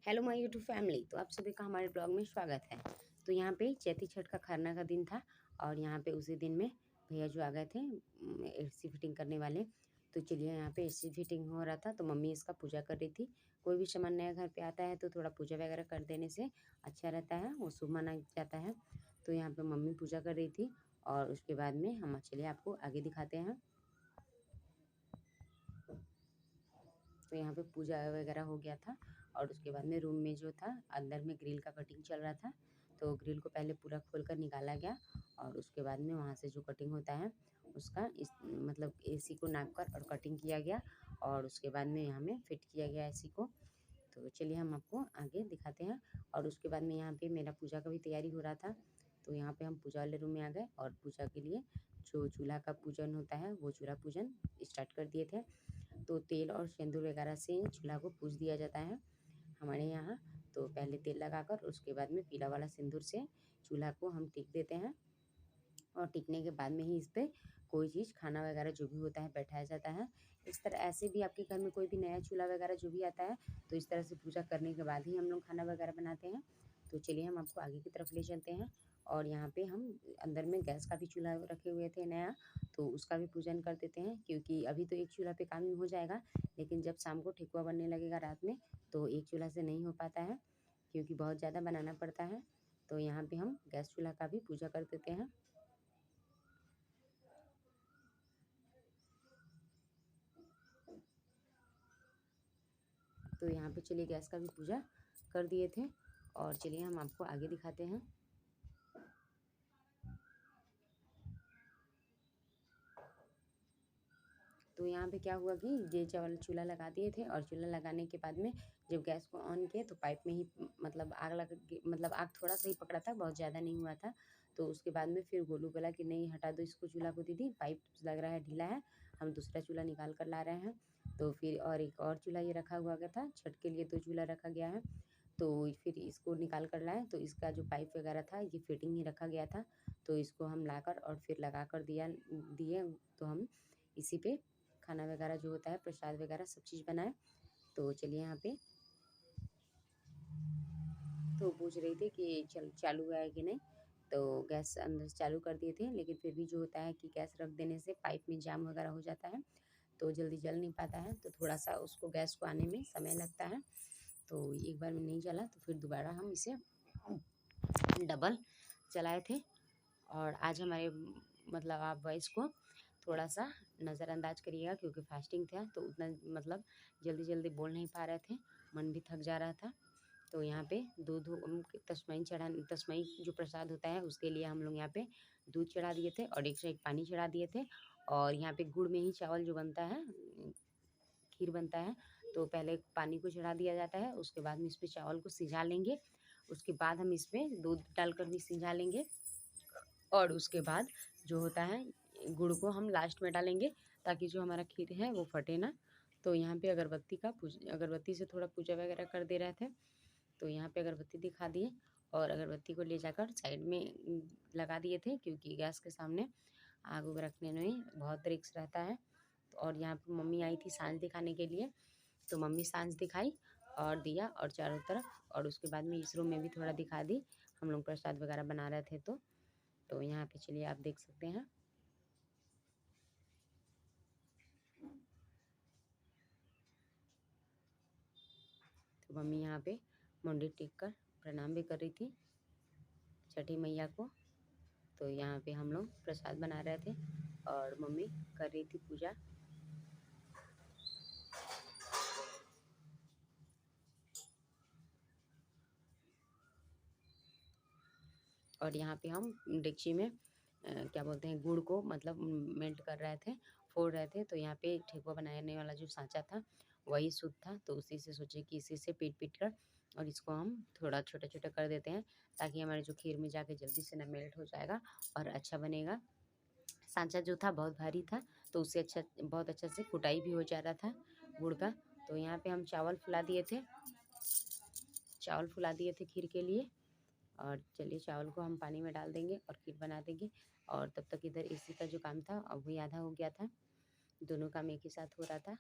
Hello my YouTube family. तो आप सभी का हमारे ब्लॉग में स्वागत है। तो यहाँ पे चैती छठ का खरना का दिन था और यहाँ पे उसी दिन में भैया जो आ गए थे एसी फिटिंग करने वाले। तो चलिए यहाँ पे एसी फिटिंग हो रहा था तो मम्मी इसका पूजा कर रही थी। कोई भी सामान नया घर पे आता है तो थोड़ा पूजा वगैरह कर देने से अच्छा रहता है, वो शुभ माना जाता है। तो यहाँ पे मम्मी पूजा कर रही थी और उसके बाद में हम चलिए आपको आगे दिखाते हैं। तो यहाँ पे पूजा वगैरह हो गया था और उसके बाद में रूम में जो था अंदर में ग्रिल का कटिंग चल रहा था। तो ग्रिल को पहले पूरा खोल कर निकाला गया और उसके बाद में वहाँ से जो कटिंग होता है उसका इस मतलब एसी को नाप कर और कटिंग किया गया और उसके बाद में यहाँ में फिट किया गया एसी को। तो चलिए हम आपको आगे दिखाते हैं। और उसके बाद में यहाँ पे मेरा पूजा का भी तैयारी हो रहा था। तो यहाँ पे हम पूजा वाले रूम में आ गए और पूजा के लिए जो चूल्हा का पूजन होता है वो चूल्हा पूजन स्टार्ट कर दिए थे। तो तेल और सिंदूर वगैरह से चूल्हा को पूज दिया जाता है हमारे यहाँ। तो पहले तेल लगाकर उसके बाद में पीला वाला सिंदूर से चूल्हा को हम टिक देते हैं और टिकने के बाद में ही इस पर कोई चीज़ खाना वगैरह जो भी होता है बैठाया जाता है। इस तरह ऐसे भी आपके घर में कोई भी नया चूल्हा वगैरह जो भी आता है तो इस तरह से पूजा करने के बाद ही हम लोग खाना वगैरह बनाते हैं। तो चलिए हम आपको आगे की तरफ ले चलते हैं। और यहाँ पे हम अंदर में गैस का भी चूल्हा रखे हुए थे नया, तो उसका भी पूजन कर देते हैं क्योंकि अभी तो एक चूल्हा पे काम हो जाएगा, लेकिन जब शाम को ठेकुआ बनने लगेगा रात में तो एक चूल्हा से नहीं हो पाता है क्योंकि बहुत ज़्यादा बनाना पड़ता है। तो यहाँ पे हम गैस चूल्हा का भी पूजा कर देते हैं। तो यहाँ पे चलिए गैस का भी पूजा कर दिए थे और चलिए हम आपको आगे दिखाते हैं। तो यहाँ पे क्या हुआ कि ये चावल चूल्हा लगा दिए थे और चूल्हा लगाने के बाद में जब गैस को ऑन किए तो पाइप में ही मतलब आग लग मतलब आग थोड़ा सा ही पकड़ा था, बहुत ज़्यादा नहीं हुआ था। तो उसके बाद में फिर गोलू बोला कि नहीं हटा दो इसको चूल्हा को दीदी, पाइप लग रहा है ढीला है, हम दूसरा चूल्हा निकाल कर ला रहे हैं। तो फिर और एक और चूल्हा ये रखा हुआ था, छठ के लिए 2 चूल्हा रखा गया है। तो फिर इसको निकाल कर लाए तो इसका जो पाइप वगैरह था ये फिटिंग ही रखा गया था। तो इसको हम लाकर और फिर लगा कर दिए तो हम इसी पे खाना वगैरह जो होता है प्रसाद वगैरह सब चीज़ बनाए। तो चलिए यहाँ पे तो पूछ रही थी कि चालू हुआ है कि नहीं। तो गैस अंदर से चालू कर दिए थे, लेकिन फिर भी जो होता है कि गैस रख देने से पाइप में जाम वगैरह हो जाता है तो जल्दी जल नहीं पाता है, तो थोड़ा सा उसको गैस को आने में समय लगता है। तो एक बार में नहीं जला तो फिर दोबारा हम इसे डबल चलाए थे। और आज हमारे मतलब आप वॉइस को थोड़ा सा नज़रअंदाज करिएगा क्योंकि फास्टिंग था तो उतना मतलब जल्दी जल्दी बोल नहीं पा रहे थे, मन भी थक जा रहा था। तो यहाँ पे दूध तस्मई जो प्रसाद होता है उसके लिए हम लोग यहाँ पे दूध चढ़ा दिए थे और एक से एक पानी चढ़ा दिए थे। और यहाँ पे गुड़ में ही चावल जो बनता है खीर बनता है, तो पहले पानी को चढ़ा दिया जाता है, उसके बाद में इस पर चावल को सिझा लेंगे, उसके बाद हम इसमें दूध डालकर भी सिझा लेंगे और उसके बाद जो होता है गुड़ को हम लास्ट में डालेंगे ताकि जो हमारा खीर है वो फटे ना। तो यहाँ पे अगरबत्ती से थोड़ा पूजा वगैरह कर दे रहे थे। तो यहाँ पे अगरबत्ती दिखा दिए और अगरबत्ती को ले जाकर साइड में लगा दिए थे क्योंकि गैस के सामने आग उग रखने में बहुत रिस्क रहता है। तो और यहाँ पे मम्मी आई थी सांझ दिखाने के लिए, तो मम्मी सांझ दिखाई और दिया और चारों तरफ, और उसके बाद में इस रूम में भी थोड़ा दिखा दी, हम लोग प्रसाद वगैरह बना रहे थे। तो यहाँ पे चलिए आप देख सकते हैं। तो मम्मी यहाँ पे मुंडी टेक कर प्रणाम भी कर रही थी छठी मैया को। तो यहाँ पे हम लोग प्रसाद बना रहे थे और मम्मी कर रही थी पूजा। और यहाँ पे हम डेगची में क्या बोलते हैं गुड़ को मतलब मेल्ट कर रहे थे, फोड़ रहे थे। तो यहाँ पे ठेकुआ बनाने वाला जो सांचा था वही शुद्ध था, तो उसी से सोचे कि इसी से पीट पीट कर और इसको हम थोड़ा छोटा छोटा कर देते हैं ताकि हमारे जो खीर में जाके जल्दी से ना मेल्ट हो जाएगा और अच्छा बनेगा। सांचा जो था बहुत भारी था तो उससे बहुत अच्छा से कुटाई भी हो जा रहा था गुड़ का। तो यहाँ पे हम चावल फुला दिए थे खीर के लिए। और चलिए चावल को हम पानी में डाल देंगे और खीर बना देंगे। और तब तक इधर एसी का जो काम था अब वही आधा हो गया था, दोनों काम एक ही साथ हो रहा था।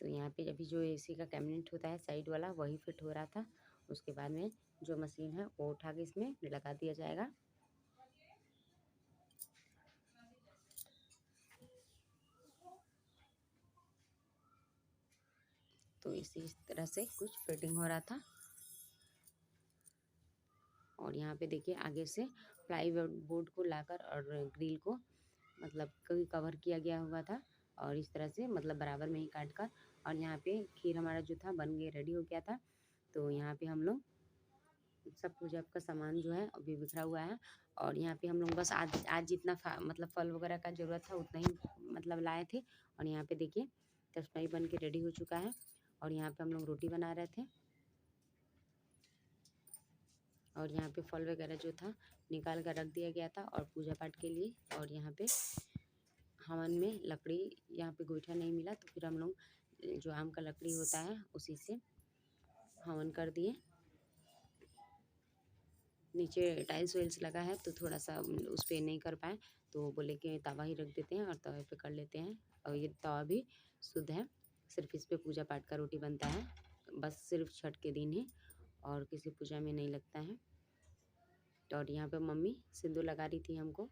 तो यहाँ पे अभी जो एसी का कैबिनेट होता है साइड वाला वही फिट हो रहा था। उसके बाद में जो मशीन है वो उठा के इसमें लगा दिया जाएगा। तो इसी तरह से कुछ फिटिंग हो रहा था। और यहाँ पे देखिए आगे से प्लाई बोर्ड को लाकर और ग्रिल को मतलब कभी कवर किया गया हुआ था, और इस तरह से मतलब बराबर में ही काट कर। और यहाँ पे खीर हमारा जो था बन के रेडी हो गया था। तो यहाँ पे हम लोग सब पूजा का सामान जो है अभी बिखरा हुआ है। और यहाँ पे हम लोग बस आज जितना मतलब फल वगैरह का ज़रूरत था उतना ही मतलब लाए थे। और यहाँ पे देखिए चश्मा बन के रेडी हो चुका है। और यहाँ पे हम लोग रोटी बना रहे थे। और यहाँ पे फल वगैरह जो था निकाल कर रख दिया गया था और पूजा पाठ के लिए। और यहाँ पे हवन में लकड़ी, यहाँ पे गोईठा नहीं मिला तो फिर हम लोग जो आम का लकड़ी होता है उसी से हवन कर दिए। नीचे टाइल्स वेल्स लगा है तो थोड़ा सा उस पर नहीं कर पाए, तो बोले कि तवा ही रख देते हैं और तवे पे कर लेते हैं। और ये तवा भी शुद्ध है, सिर्फ इस पे पूजा पाठ का रोटी बनता है, बस सिर्फ छठ के दिन ही, और किसी पूजा में नहीं लगता है। और यहाँ पे मम्मी सिंदूर लगा रही थी हमको।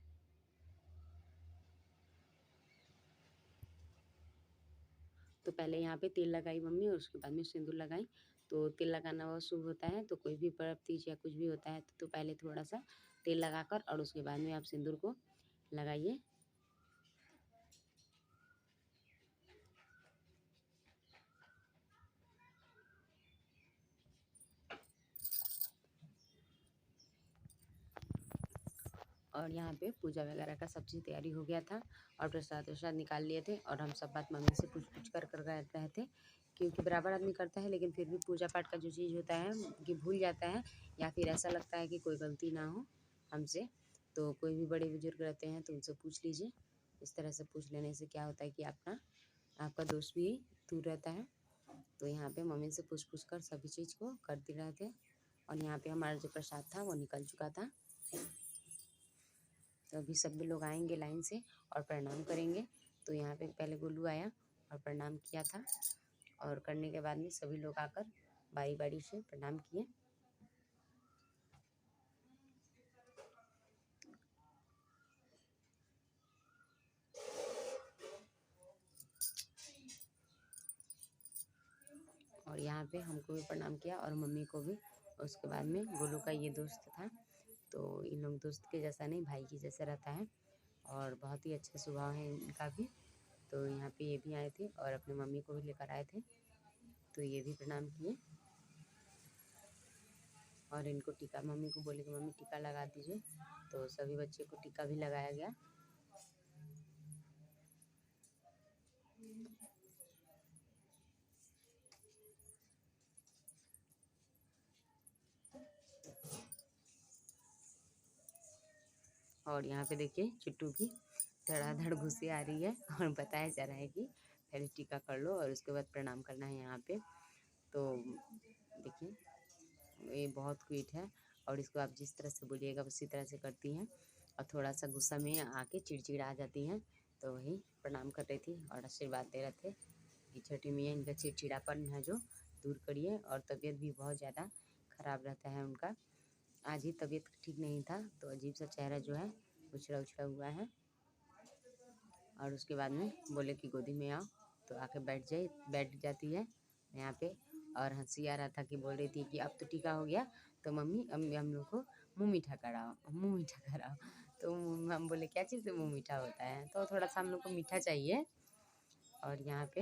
तो पहले यहाँ पे तेल लगाई मम्मी और उसके बाद में सिंदूर लगाई। तो तेल लगाना बहुत शुभ होता है, तो कोई भी पर्व तीज या कुछ भी होता है तो पहले थोड़ा सा तेल लगाकर और उसके बाद में आप सिंदूर को लगाइए। और यहाँ पे पूजा वगैरह का सब चीज़ तैयारी हो गया था और प्रसाद वसाद निकाल लिए थे। और हम सब बात मम्मी से पूछ कर रहे थे, क्योंकि बराबर आदमी करता है लेकिन फिर भी पूजा पाठ का जो चीज़ होता है कि भूल जाता है, या फिर ऐसा लगता है कि कोई गलती ना हो हमसे। तो कोई भी बड़े बुजुर्ग रहते हैं तो उनसे पूछ लीजिए। इस तरह से पूछ लेने से क्या होता है कि आपका दोस्त भी दूर रहता है। तो यहाँ पे मम्मी से पूछ कर सभी चीज़ को कर दे रहे थे। और यहाँ पे हमारा जो प्रसाद था वो निकल चुका था। तो अभी सभी लोग आएंगे लाइन से और प्रणाम करेंगे। तो यहाँ पे पहले गोलू आया और प्रणाम किया था, और करने के बाद में सभी लोग आकर बारी बारी से प्रणाम किए। और यहाँ पे हमको भी प्रणाम किया और मम्मी को भी। उसके बाद में गोलू का ये दोस्त था, तो इन लोग दोस्त के जैसा नहीं भाई की जैसा रहता है, और बहुत ही अच्छा स्वभाव है इनका भी। तो यहाँ पे ये भी आए थे और अपने मम्मी को भी लेकर आए थे, तो ये भी प्रणाम किए। और इनको टीका, मम्मी को बोले कि मम्मी टीका लगा दीजिए, तो सभी बच्चे को टीका भी लगाया गया। और यहाँ पे देखिए चिट्टू की धड़ाधड़ घुसी आ रही है और बताया जा रहा है कि पहले टीका कर लो और उसके बाद प्रणाम करना है यहाँ पे। तो देखिए ये बहुत क्यूट है, और इसको आप जिस तरह से बोलिएगा उसी तरह से करती हैं। और थोड़ा सा गुस्सा में आके चिड़चिड़ा आ जाती हैं। तो वही प्रणाम कर रही थी और आशीर्वाद दे रहे थे कि छठी मैया इनका चिड़चिड़ापन है जो दूर करिए। और तबीयत भी बहुत ज़्यादा ख़राब रहता है उनका, आज ही तबीयत ठीक नहीं था, तो अजीब सा चेहरा जो है उछड़ा उछड़ा हुआ है। और उसके बाद में बोले कि गोदी में आओ, तो आके बैठ जाती है यहाँ पे। और हंसी आ रहा था कि बोल रही थी कि अब तो टीका हो गया तो मम्मी अम्मी हम लोग को मुँह मीठा कराओ, मुँह मीठा कराओ। तो हम बोले क्या चीज़ से मुँह मीठा होता है, तो थोड़ा सा हम लोग को मीठा चाहिए। और यहाँ पे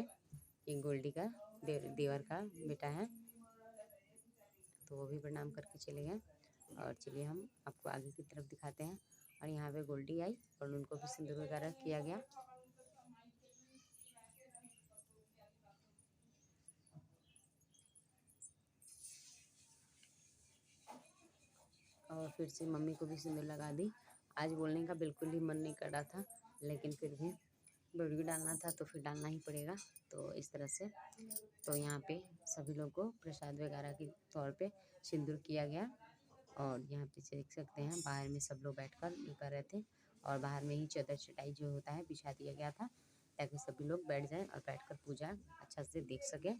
ये गोल्डी का देवर का बेटा है, तो वो भी प्रणाम करके चले गए। और चलिए हम आपको आगे की तरफ दिखाते हैं। और यहाँ पे गोल्डी आई और उनको भी सिंदूर वगैरह किया गया। और फिर से मम्मी को भी सिंदूर लगा दी। आज बोलने का बिल्कुल ही मन नहीं कर रहा था, लेकिन फिर भी वीडियो डालना था तो फिर डालना ही पड़ेगा। तो इस तरह से तो यहाँ पे सभी लोगों को प्रसाद वगैरह के तौर पे सिंदूर किया गया। और यहाँ पे देख सकते हैं बाहर में सब लोग बैठकर ये कर रहे थे, और बाहर में ही चादर चटाई जो होता है बिछा दिया गया था। ताकि सभी लोग बैठ जाएं और बैठकर पूजा अच्छा से देख सकें।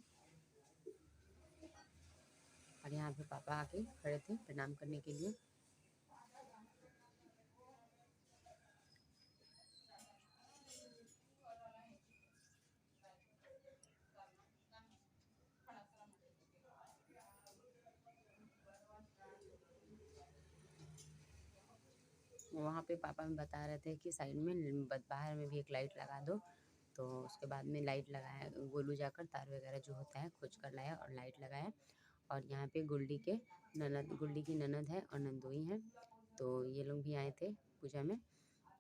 और यहाँ पे पापा आके खड़े थे प्रणाम करने के लिए। वहाँ पे पापा में बता रहे थे कि साइड में बाहर में भी एक लाइट लगा दो। तो उसके बाद में लाइट लगाया, गोलू जाकर तार वगैरह जो होता है खोज कर लाया और लाइट लगाया। और यहाँ पे गुल्डी की ननद है और नंदोई है, तो ये लोग भी आए थे पूजा में।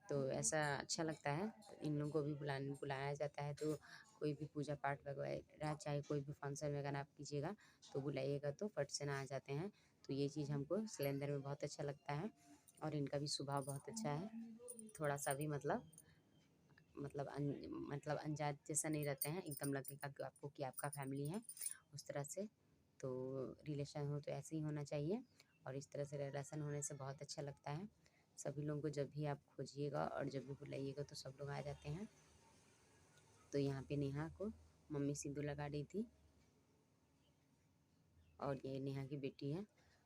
तो ऐसा अच्छा लगता है, इन लोगों को भी बुलाया जाता है। तो कोई भी पूजा पाठ वगैरह, चाहे कोई भी फंक्शन वगैरह आप कीजिएगा तो बुलाइएगा तो फट से ना आ जाते हैं। तो ये चीज़ हमको सिलेंडर में बहुत अच्छा लगता है। और इनका भी स्वभाव बहुत अच्छा है, थोड़ा सा भी मतलब अनजान जैसा नहीं रहते हैं, एकदम लगेगा कि आपको कि आपका फैमिली है उस तरह से। तो रिलेशन हो तो ऐसे ही होना चाहिए, और इस तरह से रिलेशन होने से बहुत अच्छा लगता है। सभी लोगों को जब भी आप खोजिएगा और जब भी बुलाइएगा तो सब लोग आ जाते हैं। तो यहाँ पे नेहा को मम्मी सिंदूर लगा रही थी, और ये नेहा की बेटी है,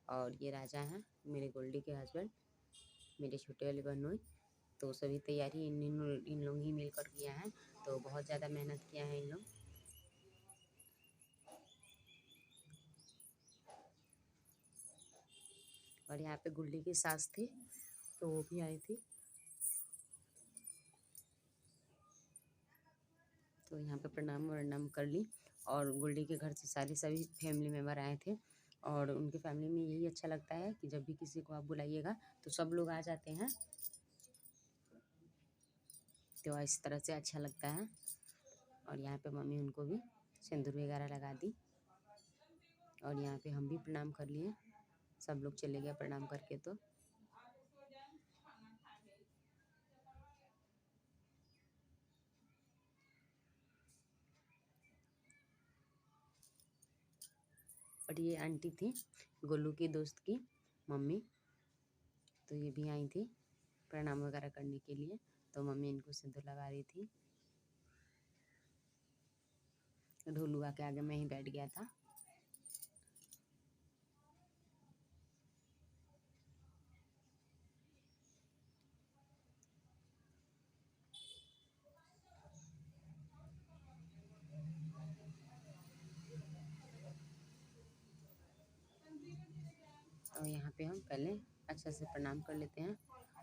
और ये राजा हैं मेरे गोल्डी के हस्बैंड, मेरे छोटे वाले बहनोई। तो सभी तैयारी इन लोग ही मिलकर किया है, तो बहुत ज़्यादा मेहनत किया है इन लोग। और यहाँ पे गुल्डी की सास थी, तो वो भी आई थी। तो यहाँ पे प्रणाम कर ली। और गुल्डी के घर से सभी फैमिली मेम्बर आए थे, और उनकी फैमिली में यही अच्छा लगता है कि जब भी किसी को आप बुलाइएगा तो सब लोग आ जाते हैं। तो इस तरह से अच्छा लगता है। और यहाँ पे मम्मी उनको भी सिंदूर वगैरह लगा दी, और यहाँ पे हम भी प्रणाम कर लिए। सब लोग चले गए प्रणाम करके। तो और ये आंटी थी गोलू की दोस्त की मम्मी, तो ये भी आई थी प्रणाम वगैरह करने के लिए। तो मम्मी इनको सिंदूर लगा रही थी। ढोलुआ के आगे मैं ही बैठ गया था। और यहाँ पे हम पहले अच्छे से प्रणाम कर लेते हैं,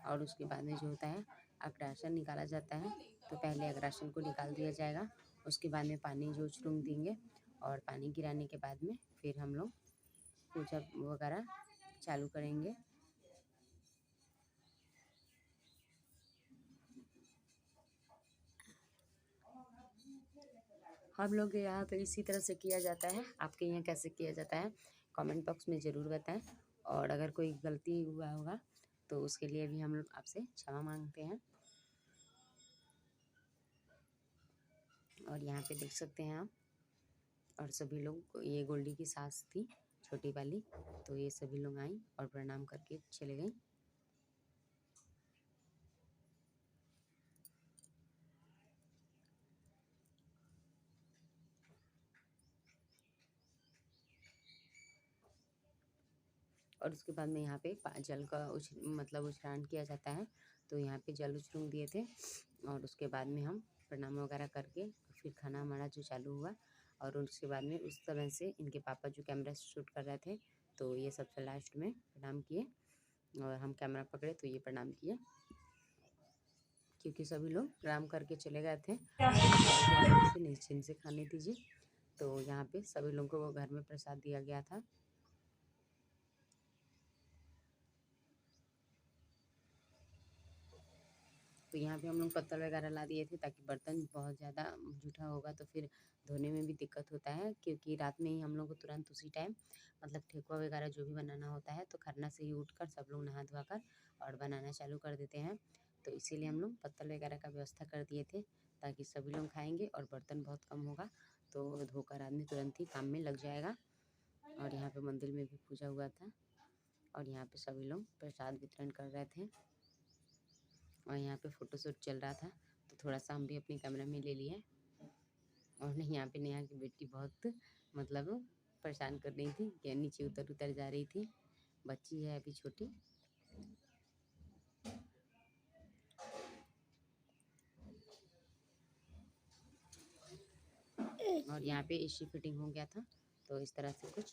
और उसके बाद में जो होता है अग्रासन निकाला जाता है। तो पहले अग्रासन को निकाल दिया जाएगा, उसके बाद में पानी जो छुड़क देंगे, और पानी गिराने के बाद में फिर हम लोग पूजा वगैरह चालू करेंगे। हम लोग के यहाँ पे इसी तरह से किया जाता है। आपके यहाँ कैसे किया जाता है कमेंट बॉक्स में ज़रूर बताएं। और अगर कोई गलती हुआ होगा तो उसके लिए भी हम लोग आपसे क्षमा मांगते हैं। और यहाँ पे देख सकते हैं आप, और सभी लोग, ये गोल्डी की सास थी छोटी वाली, तो ये सभी लोग आई और प्रणाम करके चले गई। और उसके बाद में यहाँ पे जल का उच्चारण किया जाता है। तो यहाँ पे जल उछलूंग दिए थे, और उसके बाद में हम प्रणाम वगैरह करके फिर खाना हमारा जो चालू हुआ। और उसके बाद में उस समय से इनके पापा जो कैमरा शूट कर रहे थे, तो ये सबसे लास्ट में प्रणाम किए, और हम कैमरा पकड़े तो ये प्रणाम किए, क्योंकि सभी लोग प्रणाम करके चले गए थे। से निश्चिंत से खाने दीजिए। तो यहाँ पे सभी लोगों को घर में प्रसाद दिया गया था। तो यहाँ पे हम लोग पत्तल वगैरह ला दिए थे, ताकि बर्तन बहुत ज़्यादा जूठा होगा तो फिर धोने में भी दिक्कत होता है। क्योंकि रात में ही हम लोग को तुरंत उसी टाइम ठेकुआ वगैरह जो भी बनाना होता है, तो खरना से ही उठकर सब लोग नहा धोआ कर और बनाना चालू कर देते हैं। तो इसीलिए हम लोग पत्तल वगैरह का व्यवस्था कर दिए थे, ताकि सभी लोग खाएंगे और बर्तन बहुत कम होगा, तो धोकर आदमी तुरंत ही काम में लग जाएगा। और यहाँ पे मंदिर में भी पूजा हुआ था, और यहाँ पे सभी लोग प्रसाद वितरण कर रहे थे, और यहाँ पे फ़ोटोशूट चल रहा था। तो थोड़ा सा हम भी अपने कैमरा में ले लिए। और नहीं, यहाँ पे नेहा की बेटी बहुत मतलब परेशान कर रही थी कि नीचे उतर उतर जा रही थी। बच्ची है अभी छोटी। और यहाँ पे एसी फिटिंग हो गया था, तो इस तरह से कुछ।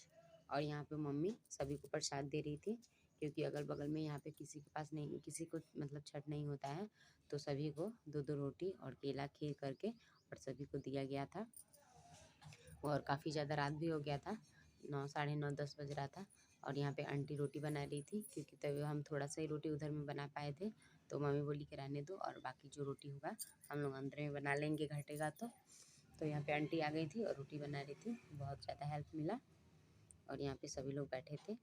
और यहाँ पे मम्मी सभी को प्रसाद दे रही थी, क्योंकि अगल बगल में यहाँ पे किसी के पास नहीं, किसी को मतलब छठ नहीं होता है, तो सभी को 2-2 रोटी और केला खीर करके और सभी को दिया गया था। और काफ़ी ज़्यादा रात भी हो गया था, 9, साढ़े 9, 10 बज रहा था। और यहाँ पे आंटी रोटी बना रही थी, क्योंकि तभी हम थोड़ा सा ही रोटी उधर में बना पाए थे, तो मम्मी बोली कि रहने दो, और बाकी जो रोटी होगा हम लोग अंदर में बना लेंगे, घटेगा तो यहाँ पे आंटी आ गई थी और रोटी बना रही थी, बहुत ज़्यादा हेल्प मिला। और यहाँ पे सभी लोग बैठे थे।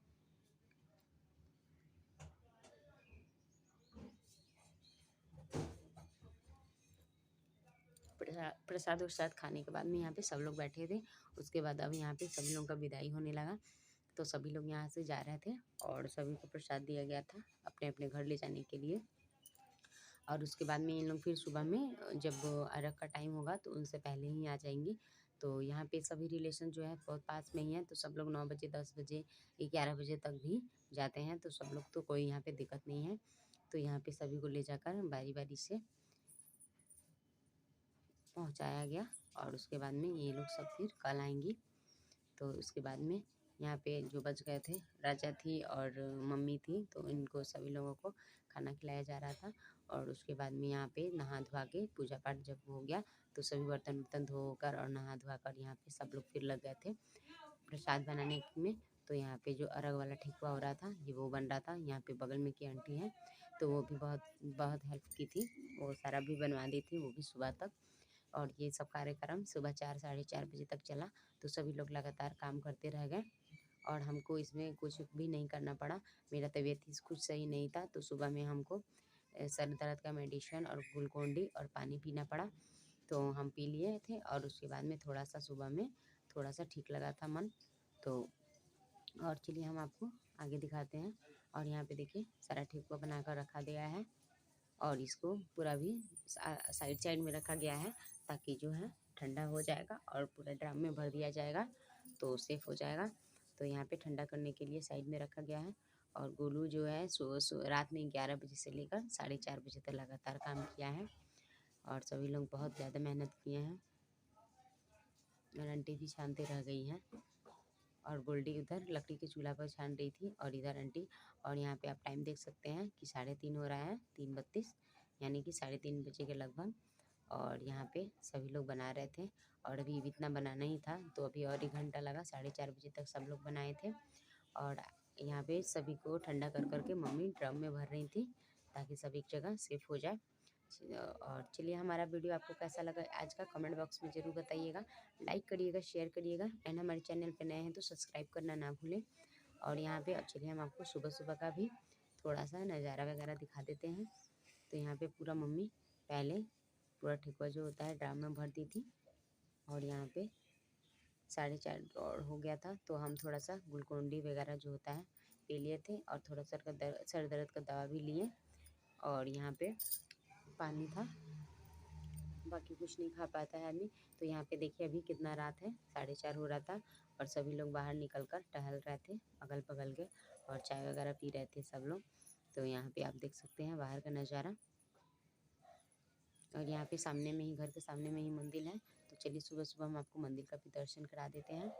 प्रसाद उरसाद खाने के बाद में यहाँ पे सब लोग बैठे थे। उसके बाद अब यहाँ पे सभी लोगों का विदाई होने लगा, तो सभी लोग यहाँ से जा रहे थे और सभी को प्रसाद दिया गया था अपने अपने घर ले जाने के लिए। और उसके बाद में इन लोग फिर सुबह में जब अर्घ का टाइम होगा तो उनसे पहले ही आ जाएंगे। तो यहाँ पे सभी रिलेशन जो है बहुत पास में ही है, तो सब लोग 9 बजे, 10 बजे, 11 बजे तक भी जाते हैं, तो सब लोग, तो कोई यहाँ पे दिक्कत नहीं है। तो यहाँ पे सभी को ले जाकर बारी बारी से पहुँचाया गया। और उसके बाद में ये लोग सब फिर कल आएंगी। तो उसके बाद में यहाँ पे जो बच गए थे, राजा थी और मम्मी थी, तो इनको सभी लोगों को खाना खिलाया जा रहा था। और उसके बाद में यहाँ पे नहा धोवा के पूजा पाठ जब हो गया, तो सभी बर्तन वर्तन धोकर और नहा धोवा कर यहाँ पे सब लोग फिर लग गए थे प्रसाद बनाने में। तो यहाँ पे जो अरग वाला ठेकुआ हो रहा था, ये वो बन रहा था। यहाँ पे बगल में की आंटी है, तो वो भी बहुत बहुत हेल्प की थी, वो सारा भी बनवा दी थी, वो भी सुबह तक। और ये सब कार्यक्रम सुबह 4, साढ़े 4 बजे तक चला, तो सभी लोग लगातार काम करते रह गए और हमको इसमें कुछ भी नहीं करना पड़ा। मेरा तबीयत ही कुछ सही नहीं था, तो सुबह में हमको सर दर्द का मेडिसिन और ग्लूकोन-डी और पानी पीना पड़ा, तो हम पी लिए थे। और उसके बाद में थोड़ा सा सुबह में थोड़ा सा ठीक लगा था मन। तो और चलिए हम आपको आगे दिखाते हैं। और यहाँ पे देखिए सारा ठेकुआ बना कर रखा गया है, और इसको पूरा भी साइड साइड में रखा गया है, ताकि जो है ठंडा हो जाएगा और पूरा ड्राम में भर दिया जाएगा, तो सेफ़ हो जाएगा। तो यहाँ पे ठंडा करने के लिए साइड में रखा गया है। और गोलू जो है रात में 11 बजे से लेकर साढ़े 4 बजे तक लगातार काम किया है, और सभी लोग बहुत ज़्यादा मेहनत किए हैं। और आंटी भी छानते रह गई हैं, और गोल्डी उधर लकड़ी के चूल्हा पर छान रही थी, और इधर आंटी। और यहाँ पे आप टाइम देख सकते हैं कि 3:30 हो रहा है, 3:32, यानी कि 3:30 बजे के लगभग। और यहाँ पे सभी लोग बना रहे थे, और अभी इतना बनाना ही था, तो अभी और 1 घंटा लगा, 4:30 बजे तक सब लोग बनाए थे। और यहाँ पे सभी को ठंडा कर कर के मम्मी ड्रम में भर रही थी, ताकि सब एक जगह सेफ हो जाए। और चलिए, हमारा वीडियो आपको कैसा लगा आज का कमेंट बॉक्स में ज़रूर बताइएगा। लाइक करिएगा, शेयर करिएगा, एंड हमारे चैनल पे नए हैं तो सब्सक्राइब करना ना भूलें। और यहाँ पे अब चलिए हम आपको सुबह सुबह का भी थोड़ा सा नज़ारा वगैरह दिखा देते हैं। तो यहाँ पे पूरा मम्मी पहले पूरा ठेकुआ जो होता है ड्राम में भर दी थी, और यहाँ पे 4:30 और हो गया था, तो हम थोड़ा सा ग्लूकोन-डी वगैरह जो होता है पी लिए थे, और थोड़ा सर दर्द का दवा भी लिए। और यहाँ पे पानी था, बाकी कुछ नहीं खा पाता है आदमी। तो यहाँ पे देखिए अभी कितना रात है, 4:30 हो रहा था, और सभी लोग बाहर निकल कर टहल रहे थे अगल बगल के, और चाय वगैरह पी रहे थे सब लोग। तो यहाँ पे आप देख सकते हैं बाहर का नज़ारा। और यहाँ पे सामने में ही, घर के सामने में ही मंदिर है, तो चलिए सुबह सुबह हम आपको मंदिर का भी दर्शन करा देते हैं।